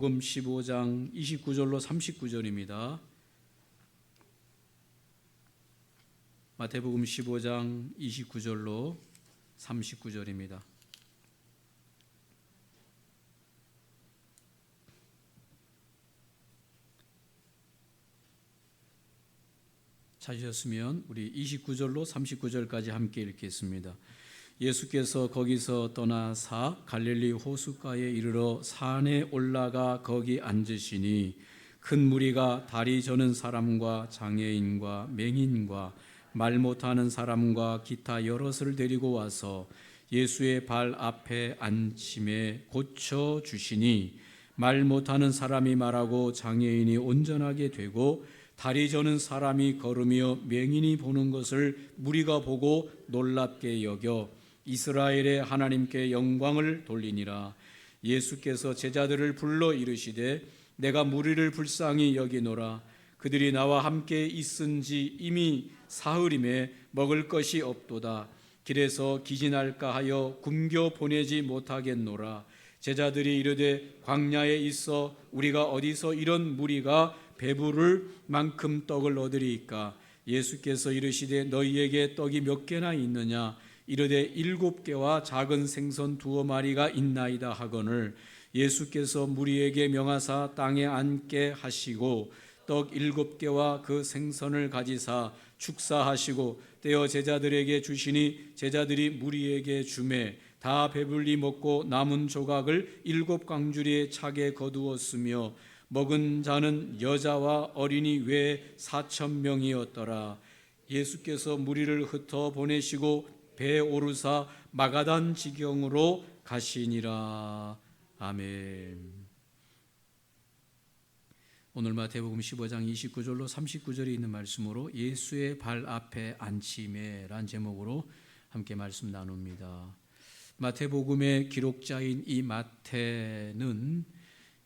마태복음 15장 29절로 39절입니다. 마태복음 15장 29절로 39절입니다. 찾으셨으면 우리 29절로 39절까지 함께 읽겠습니다. 예수께서 거기서 떠나사 갈릴리 호숫가에 이르러 산에 올라가 거기 앉으시니 큰 무리가 다리 저는 사람과 장애인과 맹인과 말 못하는 사람과 기타 여럿을 데리고 와서 예수의 발 앞에 앉힘에 고쳐 주시니 말 못하는 사람이 말하고 장애인이 온전하게 되고 다리 저는 사람이 걸으며 맹인이 보는 것을 무리가 보고 놀랍게 여겨 이스라엘의 하나님께 영광을 돌리니라. 예수께서 제자들을 불러 이르시되 내가 무리를 불쌍히 여기노라. 그들이 나와 함께 있은지 이미 사흘임에 먹을 것이 없도다. 길에서 기진할까 하여 굶겨 보내지 못하겠노라. 제자들이 이르되 광야에 있어 우리가 어디서 이런 무리가 배부를 만큼 떡을 얻으리이까. 예수께서 이르시되 너희에게 떡이 몇 개나 있느냐. 이르되 7개와 작은 생선 2마리가 있나이다 하거늘 예수께서 무리에게 명하사 땅에 앉게 하시고 떡 7개와 그 생선을 가지사 축사하시고 떼어 제자들에게 주시니 제자들이 무리에게 주매 다 배불리 먹고 남은 조각을 7광주리에 차게 거두었으며 먹은 자는 여자와 어린이 외에 4,000명이었더라. 예수께서 무리를 흩어 보내시고 배에 오르사 마가단 지경으로 가시니라. 아멘. 오늘 마태복음 15장 29절로 39절에 있는 말씀으로 예수의 발 앞에 앉힘에란 제목으로 함께 말씀 나눕니다. 마태복음의 기록자인 이 마태는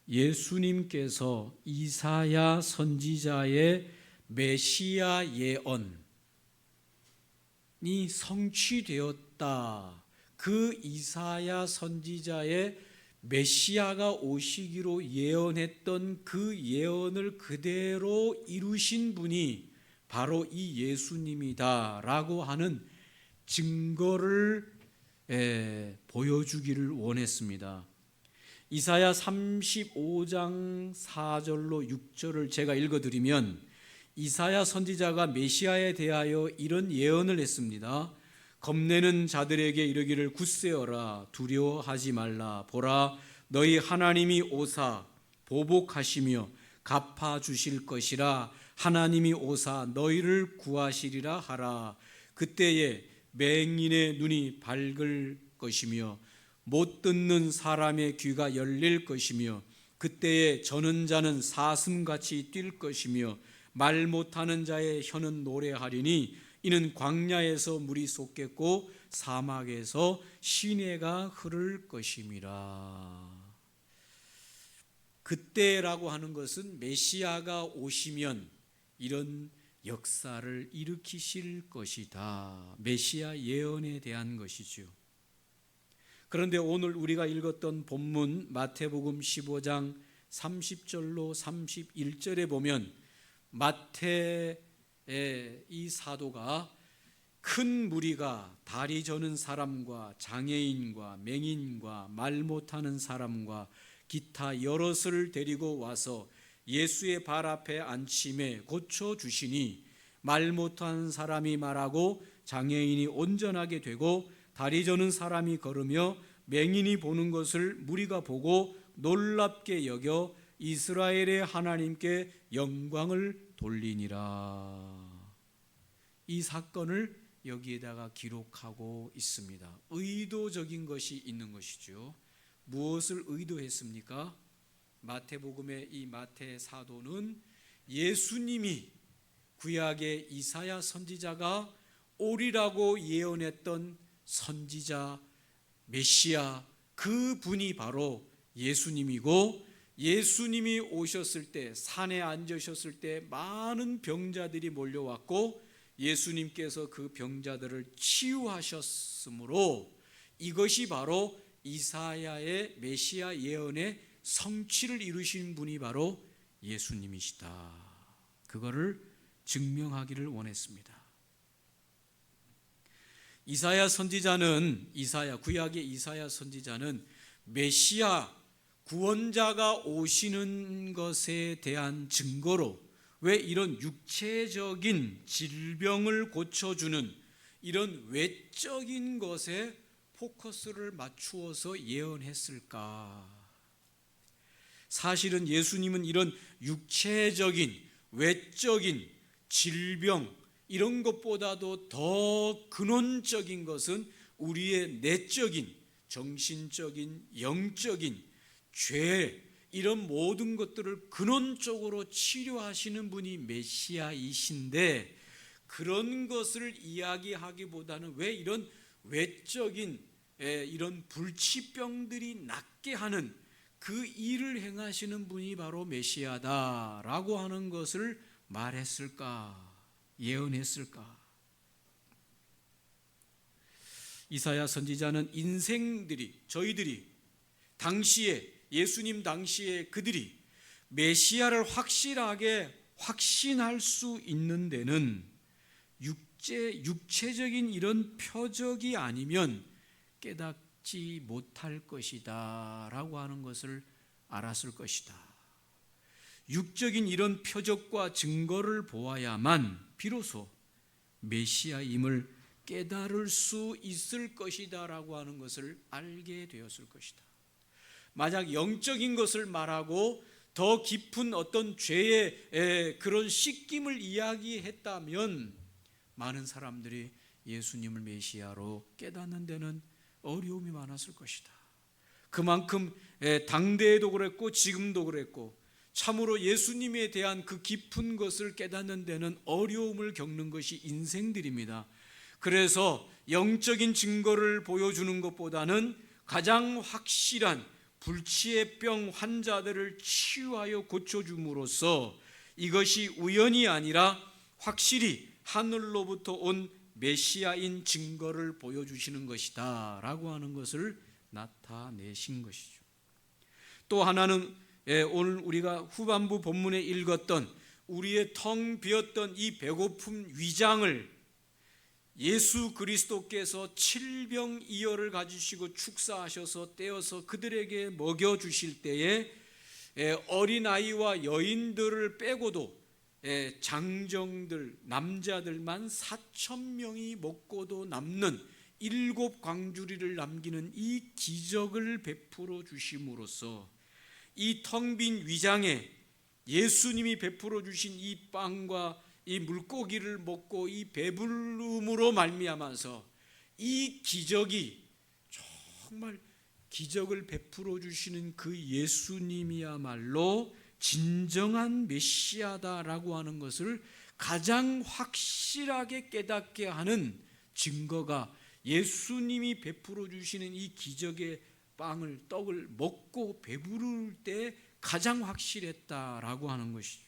예수님께서 이사야 선지자의 메시아 예언 이 성취되었다. 그 이사야 선지자의 메시아가 오시기로 예언했던 그 예언을 그대로 이루신 분이 바로 이 예수님이다라고 하는 증거를 보여주기를 원했습니다. 이사야 35장 4절로 6절을 제가 읽어드리면 이사야 선지자가 메시아에 대하여 이런 예언을 했습니다. 겁내는 자들에게 이르기를 굳세어라. 두려워하지 말라. 보라 너희 하나님이 오사 보복하시며 갚아주실 것이라. 하나님이 오사 너희를 구하시리라 하라. 그때에 맹인의 눈이 밝을 것이며 못 듣는 사람의 귀가 열릴 것이며 그때에 저는 자는 사슴같이 뛸 것이며 말 못하는 자의 혀는 노래하리니 이는 광야에서 물이 솟겠고 사막에서 시내가 흐를 것임이라. 그때라고 하는 것은 메시아가 오시면 이런 역사를 일으키실 것이다. 메시아 예언에 대한 것이죠. 그런데 오늘 우리가 읽었던 본문 마태복음 15장 30절로 31절에 보면 마태의 이 사도가 큰 무리가 다리 저는 사람과 장애인과 맹인과 말 못하는 사람과 기타 여럿을 데리고 와서 예수의 발 앞에 앉힘에 고쳐주시니 말 못하는 사람이 말하고 장애인이 온전하게 되고 다리 저는 사람이 걸으며 맹인이 보는 것을 무리가 보고 놀랍게 여겨 이스라엘의 하나님께 영광을 돌리니라. 이 사건을 여기에다가 기록하고 있습니다. 의도적인 것이 있는 것이죠. 무엇을 의도했습니까? 마태복음의 이 마태 사도는 예수님이 구약의 이사야 선지자가 오리라고 예언했던 선지자 메시아 그 분이 바로 예수님이고 예수님이 오셨을 때 산에 앉으셨을 때 많은 병자들이 몰려왔고 예수님께서 그 병자들을 치유하셨으므로 이것이 바로 이사야의 메시아 예언의 성취를 이루신 분이 바로 예수님이시다. 그거를 증명하기를 원했습니다. 구약의 이사야 선지자는 메시아 구원자가 오시는 것에 대한 증거로 왜 이런 육체적인 질병을 고쳐주는 이런 외적인 것에 포커스를 맞추어서 예언했을까? 사실은 예수님은 이런 육체적인 외적인 질병 이런 것보다도 더 근원적인 것은 우리의 내적인 정신적인 영적인 죄 이런 모든 것들을 근원적으로 치료하시는 분이 메시아이신데, 그런 것을 이야기하기보다는 왜 이런 외적인 이런 불치병들이 낫게 하는 그 일을 행하시는 분이 바로 메시아다라고 하는 것을 말했을까, 예언했을까? 이사야 선지자는 저희들이 당시에 예수님 당시에 그들이 메시아를 확실하게 확신할 수 있는 데는 육체적인 이런 표적이 아니면 깨닫지 못할 것이다 라고 하는 것을 알았을 것이다. 육적인 이런 표적과 증거를 보아야만 비로소 메시아임을 깨달을 수 있을 것이다 라고 하는 것을 알게 되었을 것이다. 만약 영적인 것을 말하고 더 깊은 어떤 죄의 그런 씻김을 이야기했다면 많은 사람들이 예수님을 메시아로 깨닫는 데는 어려움이 많았을 것이다. 그만큼 당대에도 그랬고 지금도 그랬고 참으로 예수님에 대한 그 깊은 것을 깨닫는 데는 어려움을 겪는 것이 인생들입니다. 그래서 영적인 증거를 보여주는 것보다는 가장 확실한 불치의 병 환자들을 치유하여 고쳐줌으로써 이것이 우연이 아니라 확실히 하늘로부터 온 메시아인 증거를 보여주시는 것이다 라고 하는 것을 나타내신 것이죠. 또 하나는 오늘 우리가 후반부 본문에 읽었던 우리의 텅 비었던 이 배고픔 위장을 예수 그리스도께서 칠병이어를 가지시고 축사하셔서 떼어서 그들에게 먹여주실 때에 어린아이와 여인들을 빼고도 장정들 남자들만 4,000명이 먹고도 남는 7 광주리를 남기는 이 기적을 베풀어 주심으로써 이 텅 빈 위장에 예수님이 베풀어 주신 이 빵과 이 물고기를 먹고 이 배부름으로 말미암아서 이 기적이 정말 기적을 베풀어 주시는 그 예수님이야말로 진정한 메시아다라고 하는 것을 가장 확실하게 깨닫게 하는 증거가 예수님이 베풀어 주시는 이 기적의 떡을 먹고 배부를 때 가장 확실했다라고 하는 것이죠.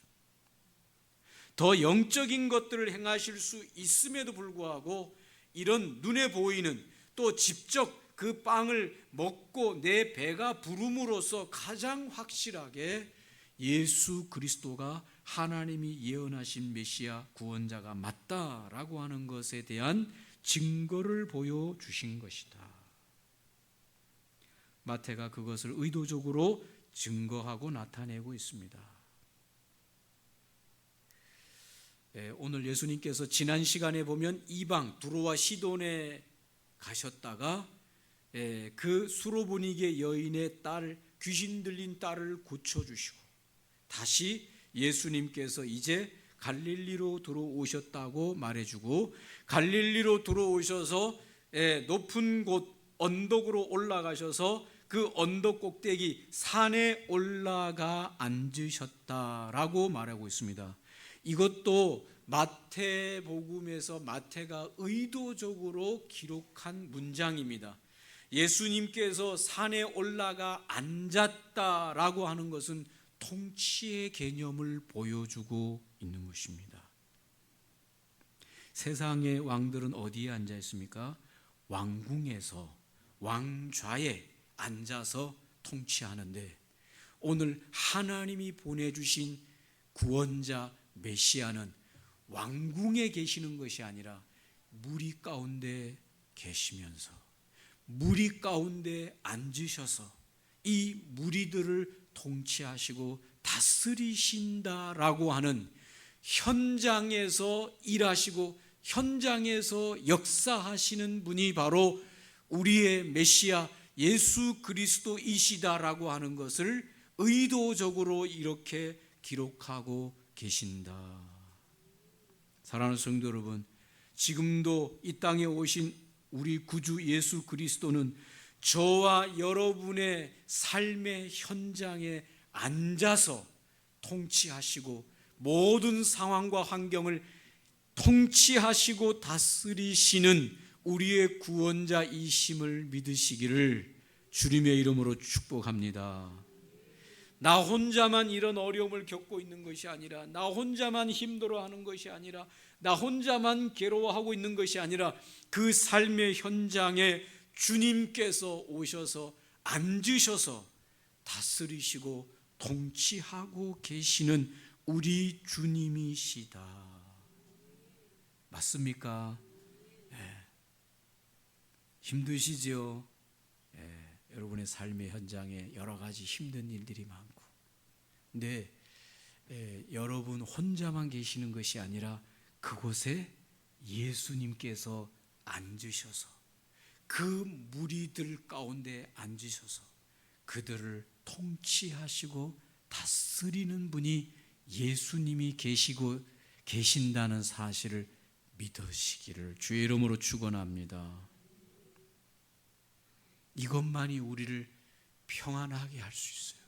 더 영적인 것들을 행하실 수 있음에도 불구하고 이런 눈에 보이는 또 직접 그 빵을 먹고 내 배가 부름으로써 가장 확실하게 예수 그리스도가 하나님이 예언하신 메시아 구원자가 맞다라고 하는 것에 대한 증거를 보여주신 것이다. 마태가 그것을 의도적으로 증거하고 나타내고 있습니다. 오늘 예수님께서 지난 시간에 보면 이방 두로와 시돈에 가셨다가 그 수로보니게 여인의 딸, 귀신 들린 딸을 고쳐주시고 다시 예수님께서 이제 갈릴리로 들어오셨다고 말해주고 갈릴리로 들어오셔서 높은 곳 언덕으로 올라가셔서 그 언덕 꼭대기 산에 올라가 앉으셨다라고 말하고 있습니다. 이것도 마태복음에서 마태가 의도적으로 기록한 문장입니다. 예수님께서 산에 올라가 앉았다라고 하는 것은 통치의 개념을 보여주고 있는 것입니다. 세상의 왕들은 어디에 앉아 있습니까? 왕궁에서 왕좌에 앉아서 통치하는데 오늘 하나님이 보내주신 구원자 메시아는 왕궁에 계시는 것이 아니라 무리 가운데 계시면서 무리 가운데 앉으셔서 이 무리들을 통치하시고 다스리신다라고 하는 현장에서 일하시고 현장에서 역사하시는 분이 바로 우리의 메시아 예수 그리스도이시다라고 하는 것을 의도적으로 이렇게 기록하고 계신다. 사랑하는 성도 여러분, 지금도 이 땅에 오신 우리 구주 예수 그리스도는 저와 여러분의 삶의 현장에 앉아서 통치하시고 모든 상황과 환경을 통치하시고 다스리시는 우리의 구원자이심을 믿으시기를 주님의 이름으로 축복합니다. 나 혼자만 이런 어려움을 겪고 있는 것이 아니라, 나 혼자만 힘들어하는 것이 아니라, 나 혼자만 괴로워하고 있는 것이 아니라 그 삶의 현장에 주님께서 오셔서 앉으셔서 다스리시고 통치하고 계시는 우리 주님이시다. 맞습니까? 힘드시지요? 여러분의 삶의 현장에 여러 가지 힘든 일들이 많고, 근데 여러분 혼자만 계시는 것이 아니라 그곳에 예수님께서 앉으셔서 그 무리들 가운데 앉으셔서 그들을 통치하시고 다스리는 분이 예수님이 계시고 계신다는 사실을 믿으시기를 주의 이름으로 축원합니다. 이것만이 우리를 평안하게 할 수 있어요.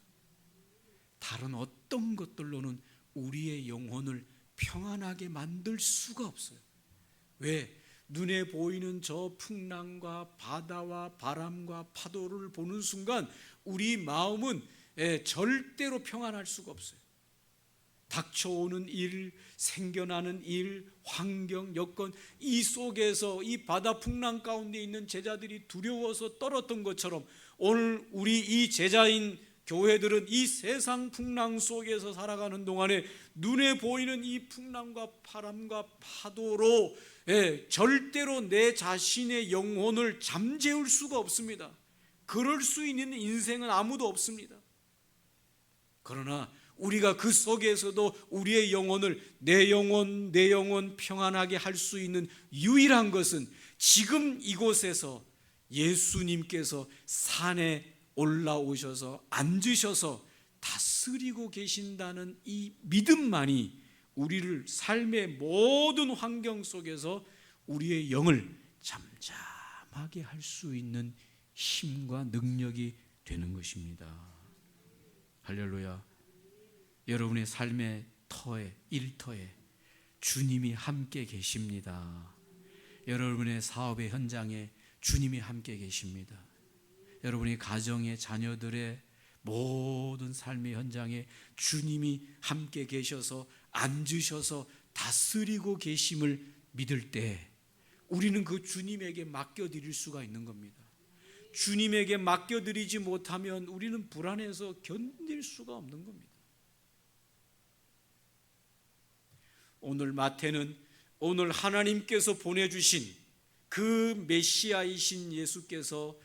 다른 어떤 것들로는 우리의 영혼을 평안하게 만들 수가 없어요. 왜? 눈에 보이는 저 풍랑과 바다와 바람과 파도를 보는 순간 우리 마음은 절대로 평안할 수가 없어요. 닥쳐오는 일, 생겨나는 일, 환경, 여건, 이 속에서 이 바다 풍랑 가운데 있는 제자들이 두려워서 떨었던 것처럼 오늘 우리 이 제자인 교회들은 이 세상 풍랑 속에서 살아가는 동안에 눈에 보이는 이 풍랑과 바람과 파도로 절대로 내 자신의 영혼을 잠재울 수가 없습니다. 그럴 수 있는 인생은 아무도 없습니다. 그러나 우리가 그 속에서도 우리의 영혼을 내 영혼 평안하게 할 수 있는 유일한 것은 지금 이곳에서 예수님께서 산에 올라오셔서 앉으셔서 다스리고 계신다는 이 믿음만이 우리를 삶의 모든 환경 속에서 우리의 영을 잠잠하게 할 수 있는 힘과 능력이 되는 것입니다. 할렐루야. 여러분의 삶의 터에, 일터에 주님이 함께 계십니다. 여러분의 사업의 현장에 주님이 함께 계십니다. 여러분의 가정의 자녀들의 모든 삶의 현장에 주님이 함께 계셔서 앉으셔서 다스리고 계심을 믿을 때 우리는 그 주님에게 맡겨드릴 수가 있는 겁니다. 주님에게 맡겨드리지 못하면 우리는 불안해서 견딜 수가 없는 겁니다. 오늘 마태는 오늘 하나님께서 보내주신 그 메시아이신 예수께서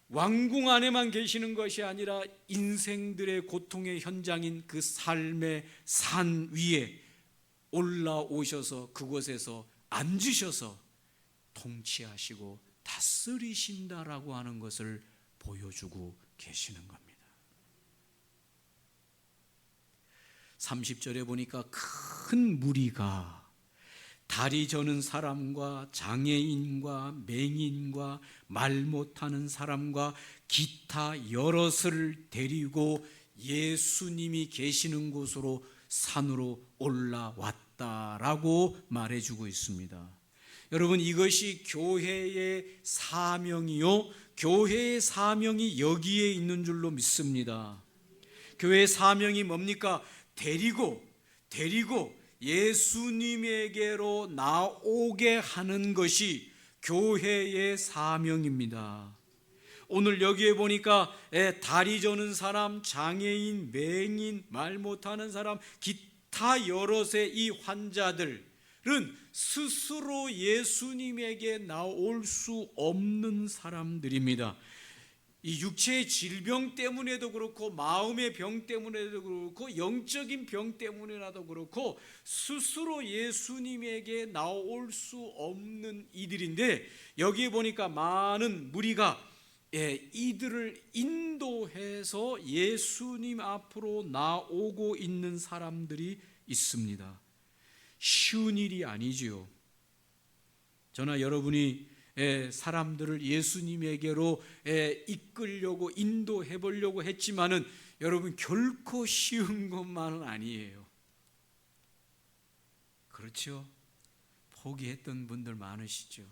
왕궁 안에만 계시는 것이 아니라 인생들의 고통의 현장인 그 삶의 산 위에 올라오셔서 그곳에서 앉으셔서 통치하시고 다스리신다라고 하는 것을 보여주고 계시는 겁니다. 30절에 보니까 큰 무리가 다리 저는 사람과 장애인과 맹인과 말 못하는 사람과 기타 여럿을 데리고 예수님이 계시는 곳으로 산으로 올라왔다라고 말해주고 있습니다. 여러분, 이것이 교회의 사명이요, 교회의 사명이 여기에 있는 줄로 믿습니다. 교회의 사명이 뭡니까? 데리고 예수님에게로 나오게 하는 것이 교회의 사명입니다. 오늘 여기에 보니까 다리 저는 사람, 장애인, 맹인, 말 못하는 사람, 기타 여럿의 이 환자들은 스스로 예수님에게 나올 수 없는 사람들입니다. 이 육체의 질병 때문에도 그렇고, 마음의 병 때문에도 그렇고, 영적인 병 때문에라도 그렇고, 스스로 예수님에게 나올 수 없는 이들인데, 여기에 보니까 많은 무리가 이들을 인도해서 예수님 앞으로 나오고 있는 사람들이 있습니다. 쉬운 일이 아니지요. 저나 여러분이 사람들을 예수님에게로 이끌려고 인도해 보려고 했지만은 여러분 결코 쉬운 것만은 아니에요. 그렇죠? 포기했던 분들 많으시죠.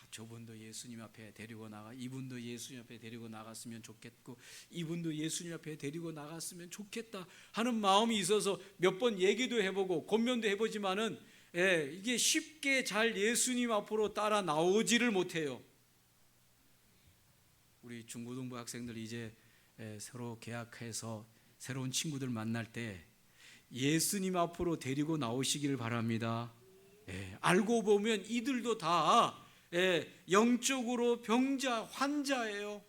저분도 예수님 앞에 데리고 나가, 이분도 예수님 앞에 데리고 나갔으면 좋겠고, 이분도 예수님 앞에 데리고 나갔으면 좋겠다 하는 마음이 있어서 몇 번 얘기도 해보고 권면도 해보지만은 이게 쉽게 잘 예수님 앞으로 따라 나오지를 못해요. 우리 중고등부 학생들 이제 새로 개학해서 새로운 친구들 만날 때 예수님 앞으로 데리고 나오시기를 바랍니다. 알고 보면 이들도 다 영적으로 병자, 환자예요.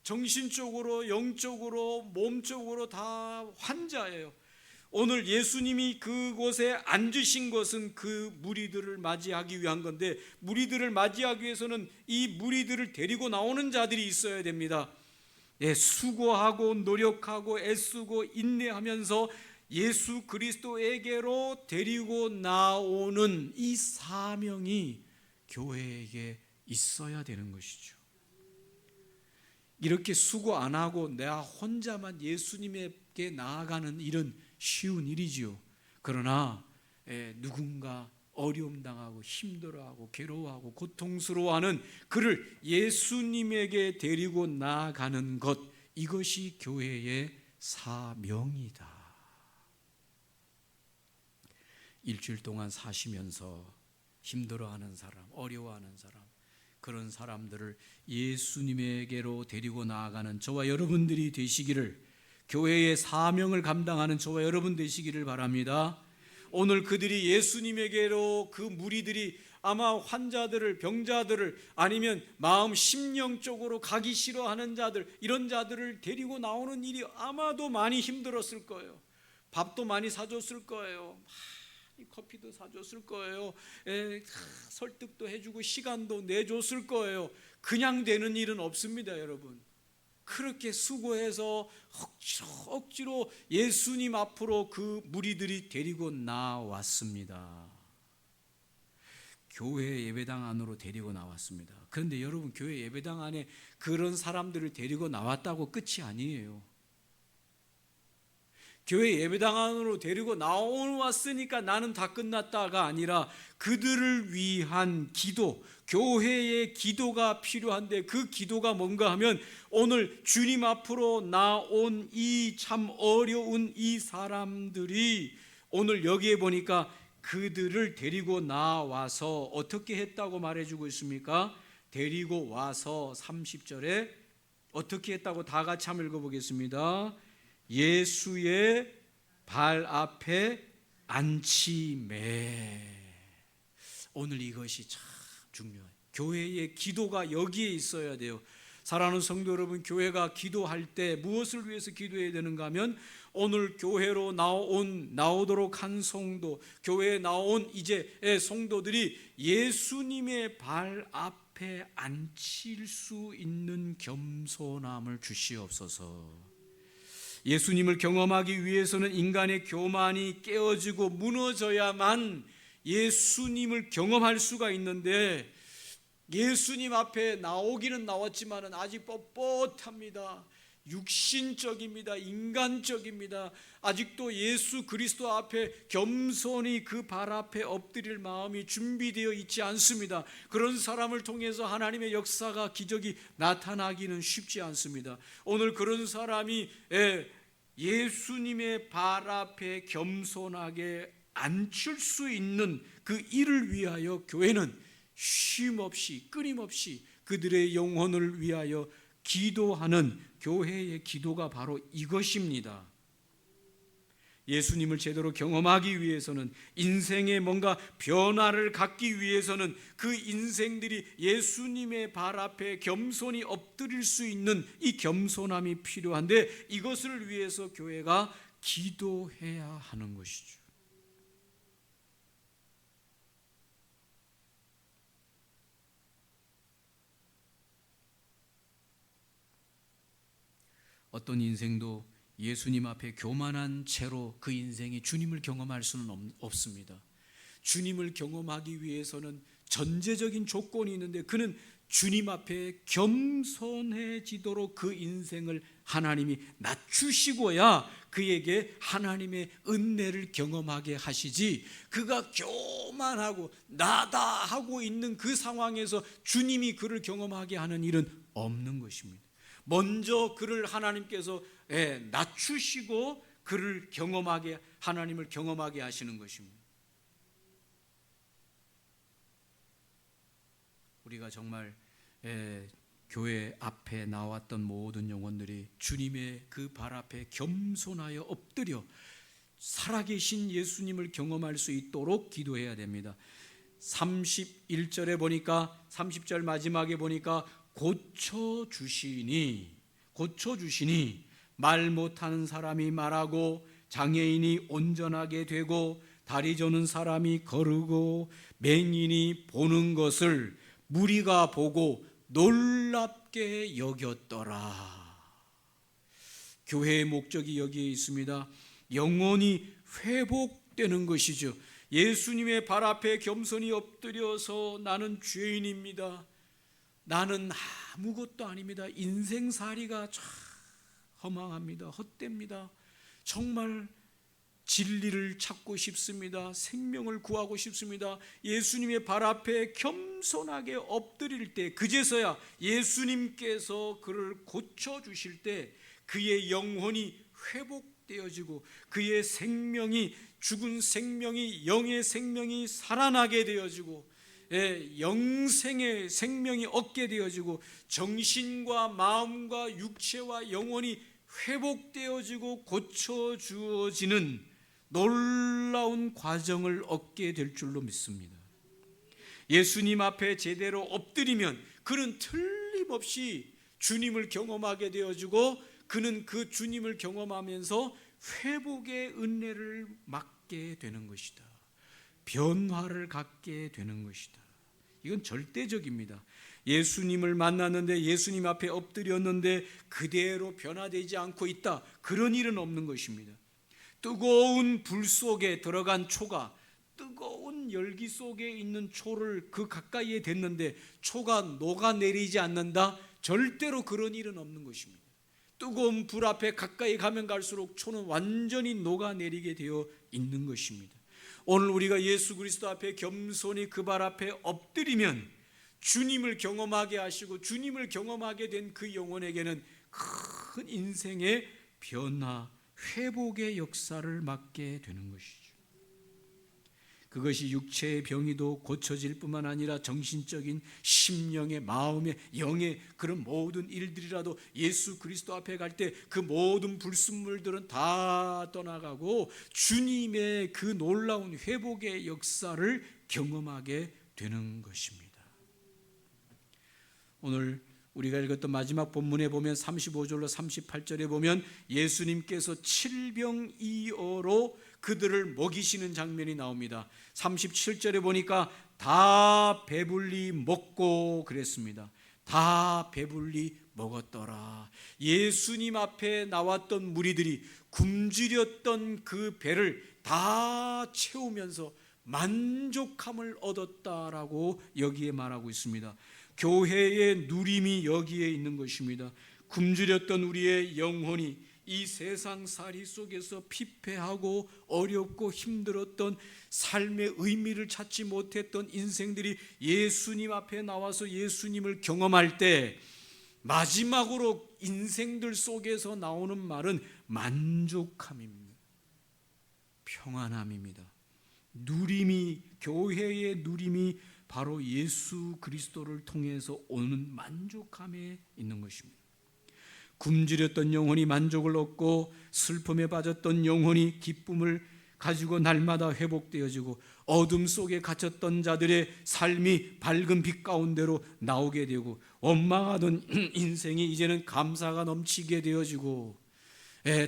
정신적으로, 영적으로, 몸적으로 다 환자예요. 오늘 예수님이 그곳에 앉으신 것은 그 무리들을 맞이하기 위한 건데, 무리들을 맞이하기 위해서는 이 무리들을 데리고 나오는 자들이 있어야 됩니다. 수고하고 노력하고 애쓰고 인내하면서 예수 그리스도에게로 데리고 나오는 이 사명이 교회에게 있어야 되는 것이죠. 이렇게 수고 안 하고 내가 혼자만 예수님에게 나아가는 일은 쉬운 일이지요. 그러나 누군가 어려움 당하고 힘들어하고 괴로워하고 고통스러워하는 그를 예수님에게 데리고 나아가는 것, 이것이 교회의 사명이다. 일주일 동안 사시면서 힘들어하는 사람, 어려워하는 사람, 그런 사람들을 예수님에게로 데리고 나아가는 저와 여러분들이 되시기를, 교회의 사명을 감당하는 저와 여러분 되시기를 바랍니다. 오늘 그들이 예수님에게로, 그 무리들이 아마 환자들을, 병자들을, 아니면 마음 심령적으로 가기 싫어하는 자들, 이런 자들을 데리고 나오는 일이 아마도 많이 힘들었을 거예요. 밥도 많이 사줬을 거예요. 커피도 사줬을 거예요. 설득도 해주고 시간도 내줬을 거예요. 그냥 되는 일은 없습니다, 여러분. 그렇게 수고해서 억지로 예수님 앞으로 그 무리들이 데리고 나왔습니다. 교회 예배당 안으로 데리고 나왔습니다. 그런데 여러분, 교회 예배당 안에 그런 사람들을 데리고 나왔다고 끝이 아니에요. 교회 예배당 안으로 데리고 나왔으니까 나는 다 끝났다가 아니라 그들을 위한 기도, 교회의 기도가 필요한데, 그 기도가 뭔가 하면 오늘 주님 앞으로 나온 이 참 어려운 이 사람들이 오늘 여기에 보니까 그들을 데리고 나와서 어떻게 했다고 말해주고 있습니까? 데리고 와서 30절에 어떻게 했다고 다 같이 한번 읽어보겠습니다. 예수의 발 앞에 앉히매. 오늘 이것이 참 중요해요. 교회의 기도가 여기에 있어야 돼요. 사랑하는 성도 여러분, 교회가 기도할 때 무엇을 위해서 기도해야 되는가 하면, 오늘 교회로 나오도록 한 성도, 교회에 나온 이제 성도들이 예수님의 발 앞에 앉힐 수 있는 겸손함을 주시옵소서. 예수님을 경험하기 위해서는 인간의 교만이 깨어지고 무너져야만 예수님을 경험할 수가 있는데, 예수님 앞에 나오기는 나왔지만 아직 뻣뻣합니다. 육신적입니다. 인간적입니다. 아직도 예수 그리스도 앞에 겸손히 그 발 앞에 엎드릴 마음이 준비되어 있지 않습니다. 그런 사람을 통해서 하나님의 역사가, 기적이 나타나기는 쉽지 않습니다. 오늘 그런 사람이 예수님의 발 앞에 겸손하게 앉힐 수 있는 그 일을 위하여 교회는 쉼없이, 끊임없이 그들의 영혼을 위하여 기도하는 교회의 기도가 바로 이것입니다. 예수님을 제대로 경험하기 위해서는, 인생에 뭔가 변화를 갖기 위해서는 그 인생들이 예수님의 발 앞에 겸손히 엎드릴 수 있는 이 겸손함이 필요한데, 이것을 위해서 교회가 기도해야 하는 것이죠. 어떤 인생도 예수님 앞에 교만한 채로 그 인생이 주님을 경험할 수는 없습니다. 주님을 경험하기 위해서는 전제적인 조건이 있는데, 그는 주님 앞에 겸손해지도록 그 인생을 하나님이 낮추시고야 그에게 하나님의 은혜를 경험하게 하시지, 그가 교만하고 나다 하고 있는 그 상황에서 주님이 그를 경험하게 하는 일은 없는 것입니다. 먼저 그를 하나님께서 낮추시고 그를 경험하게, 하나님을 경험하게 하시는 것입니다. 우리가 정말 교회 앞에 나왔던 모든 영혼들이 주님의 그 발 앞에 겸손하여 엎드려 살아계신 예수님을 경험할 수 있도록 기도해야 됩니다. 31절에 보니까, 30절 마지막에 보니까 고쳐주시니 말 못하는 사람이 말하고, 장애인이 온전하게 되고, 다리 저는 사람이 거르고, 맹인이 보는 것을 무리가 보고 놀랍게 여겼더라. 교회의 목적이 여기에 있습니다. 영혼이 회복되는 것이죠. 예수님의 발 앞에 겸손히 엎드려서 나는 죄인입니다, 나는 아무것도 아닙니다, 인생살이가 참 허망합니다, 헛됩니다, 정말 진리를 찾고 싶습니다, 생명을 구하고 싶습니다, 예수님의 발 앞에 겸손하게 엎드릴 때, 그제서야 예수님께서 그를 고쳐주실 때 그의 영혼이 회복되어지고, 그의 생명이, 죽은 생명이, 영의 생명이 살아나게 되어지고, 영생의 생명이 얻게 되어지고, 정신과 마음과 육체와 영혼이 회복되어지고 고쳐주어지는 놀라운 과정을 얻게 될 줄로 믿습니다. 예수님 앞에 제대로 엎드리면 그는 틀림없이 주님을 경험하게 되어지고, 그는 그 주님을 경험하면서 회복의 은혜를 맡게 되는 것이다, 변화를 갖게 되는 것이다. 이건 절대적입니다. 예수님을 만났는데, 예수님 앞에 엎드렸는데 그대로 변화되지 않고 있다, 그런 일은 없는 것입니다. 뜨거운 불 속에 들어간 초가, 뜨거운 열기 속에 있는 초를 그 가까이에 댔는데 초가 녹아내리지 않는다, 절대로 그런 일은 없는 것입니다. 뜨거운 불 앞에 가까이 가면 갈수록 초는 완전히 녹아내리게 되어 있는 것입니다. 오늘 우리가 예수 그리스도 앞에 겸손히 그 발 앞에 엎드리면 주님을 경험하게 하시고, 주님을 경험하게 된 그 영혼에게는 큰 인생의 변화, 회복의 역사를 맡게 되는 것이죠. 그것이 육체의 병이도 고쳐질 뿐만 아니라 정신적인, 심령의, 마음의, 영의 그런 모든 일들이라도 예수 그리스도 앞에 갈 때 그 모든 불순물들은 다 떠나가고 주님의 그 놀라운 회복의 역사를 경험하게 되는 것입니다. 오늘 우리가 읽었던 마지막 본문에 보면 35절로 38절에 보면 예수님께서 칠병이어로 그들을 먹이시는 장면이 나옵니다. 37절에 보니까 다 배불리 먹고 그랬습니다. 다 배불리 먹었더라. 예수님 앞에 나왔던 무리들이 굶주렸던 그 배를 다 채우면서 만족함을 얻었다라고 여기에 말하고 있습니다. 교회의 누림이 여기에 있는 것입니다. 굶주렸던 우리의 영혼이 이 세상살이 속에서 피폐하고 어렵고 힘들었던 삶의 의미를 찾지 못했던 인생들이 예수님 앞에 나와서 예수님을 경험할 때 마지막으로 인생들 속에서 나오는 말은 만족함입니다. 평안함입니다. 누림이, 교회의 누림이 바로 예수 그리스도를 통해서 오는 만족함에 있는 것입니다. 굶주렸던 영혼이 만족을 얻고 슬픔에 빠졌던 영혼이 기쁨을 가지고 날마다 회복되어지고 어둠 속에 갇혔던 자들의 삶이 밝은 빛 가운데로 나오게 되고 원망하던 인생이 이제는 감사가 넘치게 되어지고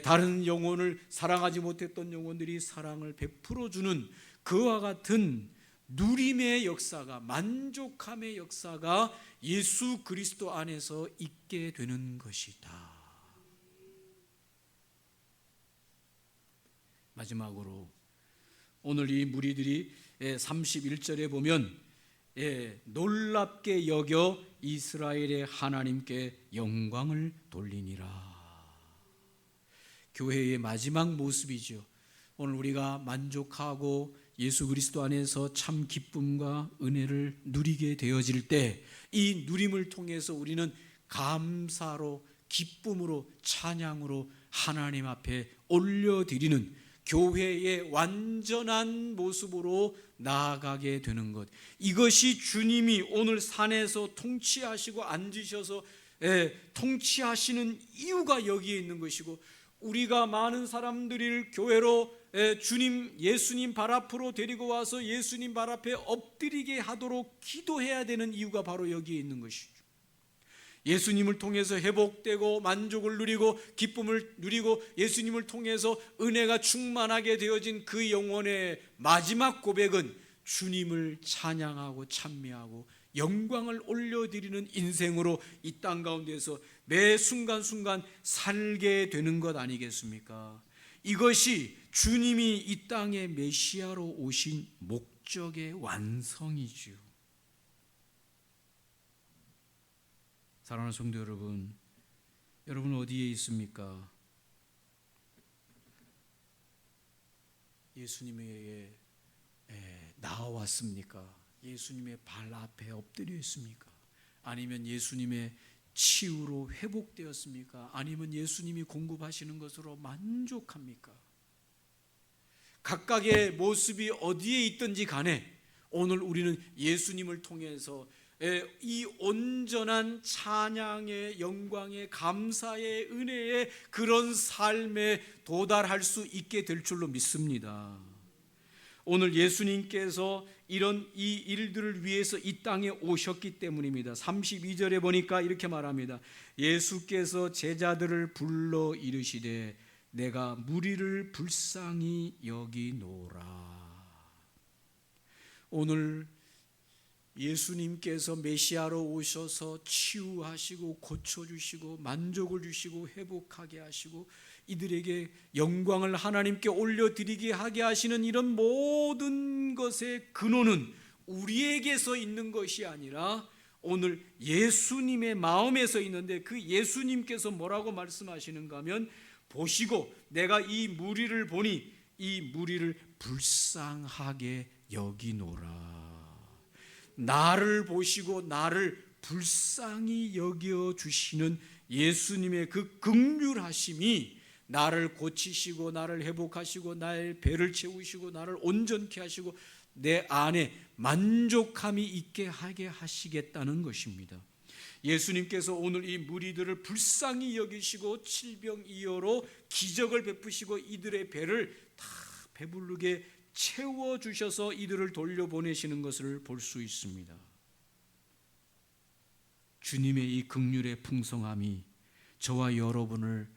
다른 영혼을 사랑하지 못했던 영혼들이 사랑을 베풀어주는 그와 같은 누림의 역사가, 만족함의 역사가 예수 그리스도 안에서 있게 되는 것이다. 마지막으로 오늘 이 무리들이 31절에 보면 놀랍게 여겨 이스라엘의 하나님께 영광을 돌리니라. 교회의 마지막 모습이죠. 오늘 우리가 만족하고 예수 그리스도 안에서 참 기쁨과 은혜를 누리게 되어질 때 이 누림을 통해서 우리는 감사로, 기쁨으로, 찬양으로 하나님 앞에 올려드리는 교회의 완전한 모습으로 나아가게 되는 것, 이것이 주님이 오늘 산에서 통치하시고 앉으셔서 통치하시는 이유가 여기에 있는 것이고, 우리가 많은 사람들을 교회로 예수님 발 앞으로 데리고 와서 예수님 발 앞에 엎드리게 하도록 기도해야 되는 이유가 바로 여기에 있는 것이죠. 예수님을 통해서 회복되고 만족을 누리고 기쁨을 누리고 예수님을 통해서 은혜가 충만하게 되어진 그 영혼의 마지막 고백은 주님을 찬양하고 찬미하고 영광을 올려드리는 인생으로 이 땅 가운데서 매 순간순간 살게 되는 것 아니겠습니까? 이것이 주님이 이 땅에 메시아로 오신 목적의 완성이죠. 사랑하는 성도 여러분, 여러분 어디에 있습니까? 예수님에게 나와왔습니까? 예수님의 발 앞에 엎드려 있습니까? 아니면 예수님의 치유로 회복되었습니까? 아니면 예수님이 공급하시는 것으로 만족합니까? 각각의 모습이 어디에 있든지 간에 오늘 우리는 예수님을 통해서 이 온전한 찬양의 영광의 감사의 은혜의 그런 삶에 도달할 수 있게 될 줄로 믿습니다. 오늘 예수님께서 이런 이 일들을 위해서 이 땅에 오셨기 때문입니다. 32절에 보니까 이렇게 말합니다. 예수께서 제자들을 불러 이르시되 내가 무리를 불쌍히 여기노라. 오늘 예수님께서 메시아로 오셔서 치유하시고 고쳐주시고 만족을 주시고 회복하게 하시고 이들에게 영광을 하나님께 올려드리게 하게 하시는 이런 모든 것의 근원은 우리에게서 있는 것이 아니라 오늘 예수님의 마음에서 있는데, 그 예수님께서 뭐라고 말씀하시는가 하면 보시고 내가 이 무리를 보니 이 무리를 불쌍하게 여기노라. 나를 보시고 나를 불쌍히 여겨주시는 예수님의 그 긍휼하심이 나를 고치시고 나를 회복하시고 나의 배를 채우시고 나를 온전케 하시고 내 안에 만족함이 있게 하게 하시겠다는 것입니다. 예수님께서 오늘 이 무리들을 불쌍히 여기시고 칠병이어로 기적을 베푸시고 이들의 배를 다 배부르게 채워주셔서 이들을 돌려보내시는 것을 볼 수 있습니다. 주님의 이 긍휼의 풍성함이 저와 여러분을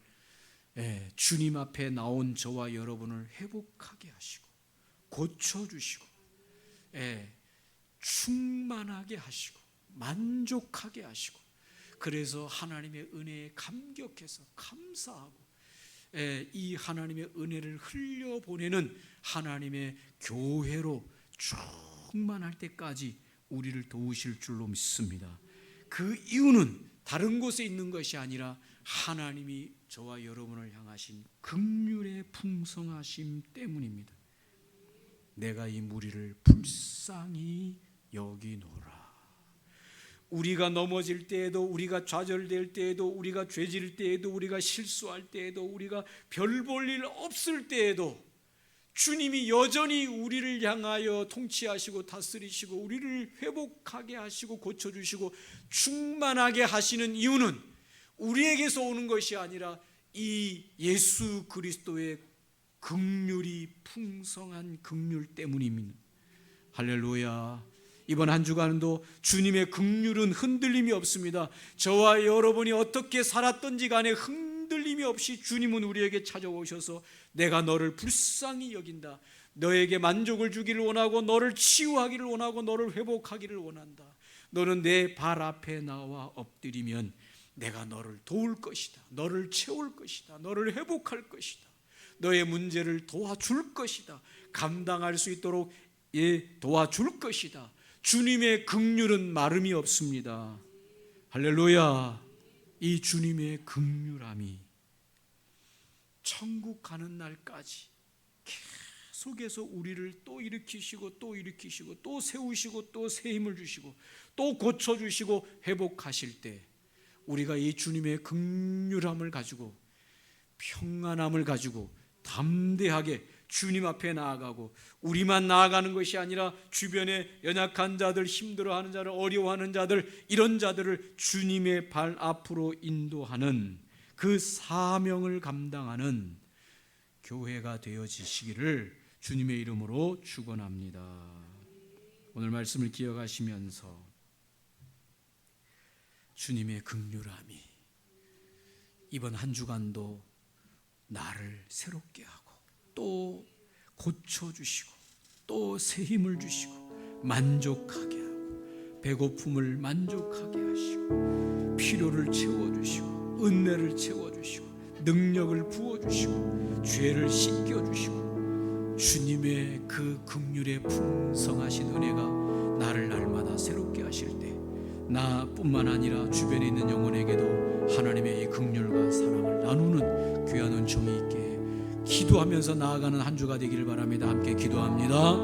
주님 앞에 나온 저와 여러분을 회복하게 하시고 고쳐주시고 충만하게 하시고 만족하게 하시고, 그래서 하나님의 은혜에 감격해서 감사하고 이 하나님의 은혜를 흘려보내는 하나님의 교회로 충만할 때까지 우리를 도우실 줄로 믿습니다. 그 이유는 다른 곳에 있는 것이 아니라 하나님이 저와 여러분을 향하신 긍휼의 풍성하심 때문입니다. 내가 이 무리를 불쌍히 여기노라. 우리가 넘어질 때에도, 우리가 좌절될 때에도, 우리가 죄질 때에도, 우리가 실수할 때에도, 우리가 별 볼 일 없을 때에도 주님이 여전히 우리를 향하여 통치하시고 다스리시고 우리를 회복하게 하시고 고쳐주시고 충만하게 하시는 이유는 우리에게서 오는 것이 아니라 이 예수 그리스도의 긍휼이 풍성한 긍휼 때문입니다. 할렐루야. 이번 한 주간도 주님의 긍휼은 흔들림이 없습니다. 저와 여러분이 어떻게 살았던지 간에 흔들림이 없이 주님은 우리에게 찾아오셔서 내가 너를 불쌍히 여긴다, 너에게 만족을 주기를 원하고 너를 치유하기를 원하고 너를 회복하기를 원한다, 너는 내 발 앞에 나와 엎드리면 내가 너를 도울 것이다, 너를 채울 것이다, 너를 회복할 것이다, 너의 문제를 도와줄 것이다, 감당할 수 있도록 도와줄 것이다. 주님의 긍휼은 마름이 없습니다. 할렐루야. 이 주님의 긍휼함이 천국 가는 날까지 계속해서 우리를 또 일으키시고 또 일으키시고 또 세우시고 또 새 힘을 주시고 또 고쳐주시고 회복하실 때 우리가 이 주님의 긍휼함을 가지고 평안함을 가지고 담대하게 주님 앞에 나아가고, 우리만 나아가는 것이 아니라 주변에 연약한 자들, 힘들어하는 자들, 어려워하는 자들, 이런 자들을 주님의 발 앞으로 인도하는 그 사명을 감당하는 교회가 되어지시기를 주님의 이름으로 축원합니다. 오늘 말씀을 기억하시면서 주님의 긍휼함이 이번 한 주간도 나를 새롭게 하고 또 고쳐주시고 또 새 힘을 주시고 만족하게 하고 배고픔을 만족하게 하시고 필요를 채워주시고 은혜를 채워주시고 능력을 부어주시고 죄를 씻겨주시고 주님의 그 긍휼의 풍성하신 은혜가 나를 날마다 새롭게 하실 때 나뿐만 아니라 주변에 있는 영혼에게도 하나님의 이 긍휼과 사랑을 나누는 귀한 은총이 있게 기도하면서 나아가는 한 주가 되기를 바랍니다. 함께 기도합니다.